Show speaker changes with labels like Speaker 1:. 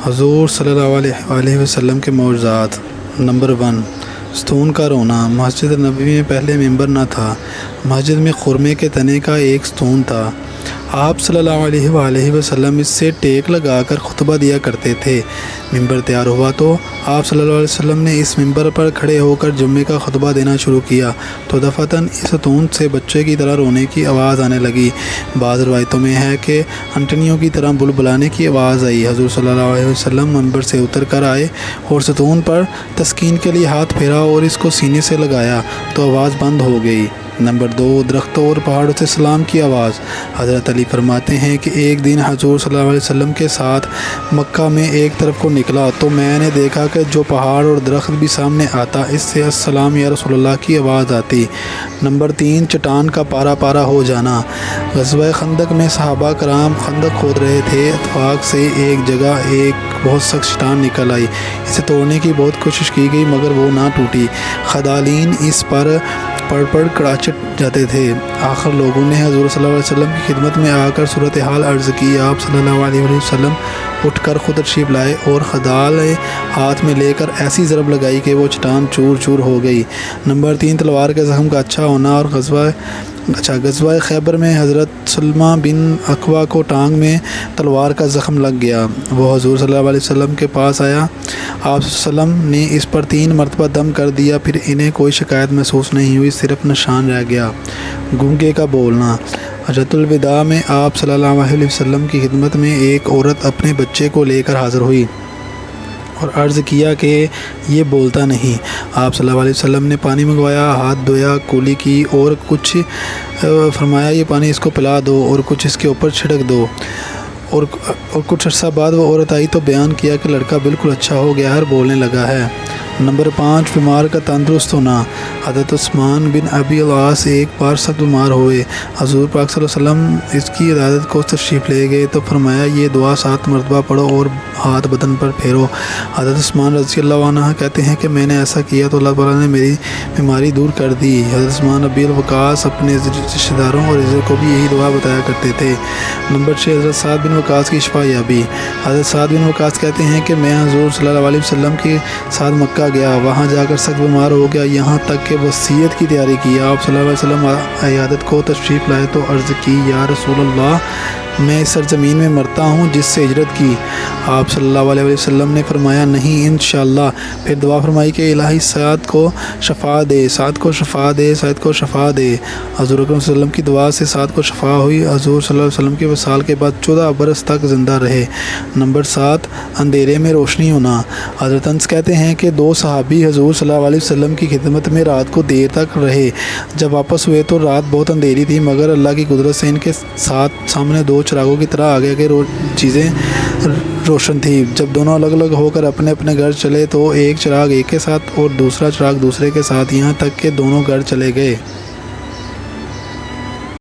Speaker 1: حضور صلی اللہ علیہ وسلم کے معجزات۔ نمبر 1، ستون کا رونا۔ مسجد نبوی میں پہلے ممبر نہ تھا، مسجد میں خرمے کے تنے کا ایک ستون تھا۔ آپ صلی اللہ علیہ وسلم اس سے ٹیک لگا کر خطبہ دیا کرتے تھے۔ ممبر تیار ہوا تو آپ صلی اللہ علیہ وسلم نے اس ممبر پر کھڑے ہو کر جمعے کا خطبہ دینا شروع کیا تو دفعتاً اس ستون سے بچے کی طرح رونے کی آواز آنے لگی۔ بعض روایتوں میں ہے کہ انٹنیوں کی طرح بلبلانے کی آواز آئی۔ حضور صلی اللہ علیہ وسلم ممبر سے اتر کر آئے اور ستون پر تسکین کے لیے ہاتھ پھیرا اور اس کو سینے سے لگایا تو آواز بند ہو گئی۔ نمبر 2، درختوں اور پہاڑوں سے سلام کی آواز۔ حضرت علی فرماتے ہیں کہ ایک دن حضور صلی اللہ علیہ وسلم کے ساتھ مکہ میں ایک طرف کو نکلا تو میں نے دیکھا کہ جو پہاڑ اور درخت بھی سامنے آتا اس سے السلام یا رسول اللہ کی آواز آتی۔ نمبر 3، چٹان کا پارا پارا ہو جانا۔ غزوہ خندق میں صحابہ کرام خندق کھود رہے تھے، اتفاق سے ایک جگہ ایک بہت سخت چٹان نکل آئی۔ اسے توڑنے کی بہت کوشش کی گئی مگر وہ نہ ٹوٹی۔ خدالین اس پر پڑ کڑاچٹ جاتے تھے۔ آخر لوگوں نے حضور صلی اللہ علیہ وسلم کی خدمت میں آ کر صورتحال عرض کی۔ آپ صلی اللہ علیہ وسلم اٹھ کر خود تشریف لائے اور خدال ہاتھ میں لے کر ایسی ضرب لگائی کہ وہ چٹان چور چور ہو گئی۔ نمبر 3، تلوار کے زخم کا اچھا ہونا اور غزوہ خیبر میں حضرت سلمہ بن اکوع کو ٹانگ میں تلوار کا زخم لگ گیا۔ وہ حضور صلی اللہ علیہ وسلم کے پاس آیا، آپ صلی اللہ علیہ وسلم نے اس پر 3 مرتبہ دم کر دیا، پھر انہیں کوئی شکایت محسوس نہیں ہوئی، صرف نشان رہ گیا۔ گونگے کا بولنا۔ حجۃ الوداع میں آپ صلی اللہ علیہ وسلم کی خدمت میں ایک عورت اپنے بچے کو لے کر حاضر ہوئی اور عرض کیا کہ یہ بولتا نہیں۔ آپ صلی اللہ علیہ وسلم نے پانی منگوایا، ہاتھ دھویا، کولی کی اور کچھ فرمایا یہ پانی اس کو پلا دو اور کچھ اس کے اوپر چھڑک دو۔ اور کچھ عرصہ بعد وہ عورت آئی تو بیان کیا کہ لڑکا بالکل اچھا ہو گیا ہے اور بولنے لگا ہے۔ نمبر 5، بیمار کا تندرست ہونا۔ حضرت عثمان بن ابی العاص ایک بار سخت بیمار ہوئے۔ حضور پاک صلی اللہ علیہ وسلم اس کی عیادت کو تشریف لے گئے تو فرمایا یہ دعا 7 مرتبہ پڑھو اور ہاتھ بدن پر پھیرو۔ حضرت عثمان رضی اللہ عنہ کہتے ہیں کہ میں نے ایسا کیا تو اللہ تعالیٰ نے میری بیماری دور کر دی۔ حضرت عثمان ابی الوقاص اپنے رشتہ داروں اور عزت کو بھی یہی دعا بتایا کرتے تھے۔ نمبر 6، حضرت سعد بن وقاص کی شفا یابی۔ حضرت سعد بن وقاص کہتے ہیں کہ میں حضور صلی اللہ علیہ وسلم کے ساتھ مکہ گیا، وہاں جا کر سخت بیمار ہو گیا، یہاں تک کہ وصیت کی تیاری کی۔ آپ صلی اللہ علیہ وسلم عیادت کو تشریف لائے تو عرض کی یا رسول اللہ میں اس سرزمین میں مرتا ہوں جس سے ہجرت کی۔ آپ صلی اللہ علیہ وسلم نے فرمایا نہیں انشاءاللہ۔ پھر دعا فرمائی کہ الہی سعد کو شفا دے، سعد کو شفا دے، سعد کو شفا دے۔ حضور اکرم صلی اللہ علیہ وسلم کی دعا سے سعد کو شفا ہوئی۔ حضور صلی اللہ علیہ وسلم کے وصال کے بعد 14 برس تک زندہ رہے۔ نمبر 7، اندھیرے میں روشنی ہونا۔ حضرت انس کہتے ہیں کہ 2 صحابی حضور صلی اللہ علیہ وسلم کی خدمت میں رات کو دیر تک رہے۔ جب واپس ہوئے تو رات بہت اندھیری تھی مگر اللہ کی قدرت سے ان کے سامنے 2 چراغوں کی طرح آگے آگے چیزیں روشن تھی۔ جب دونوں الگ الگ ہو کر اپنے اپنے گھر چلے تو ایک چراغ ایک کے ساتھ اور دوسرا چراغ دوسرے کے ساتھ، یہاں تک کہ دونوں گھر چلے گئے۔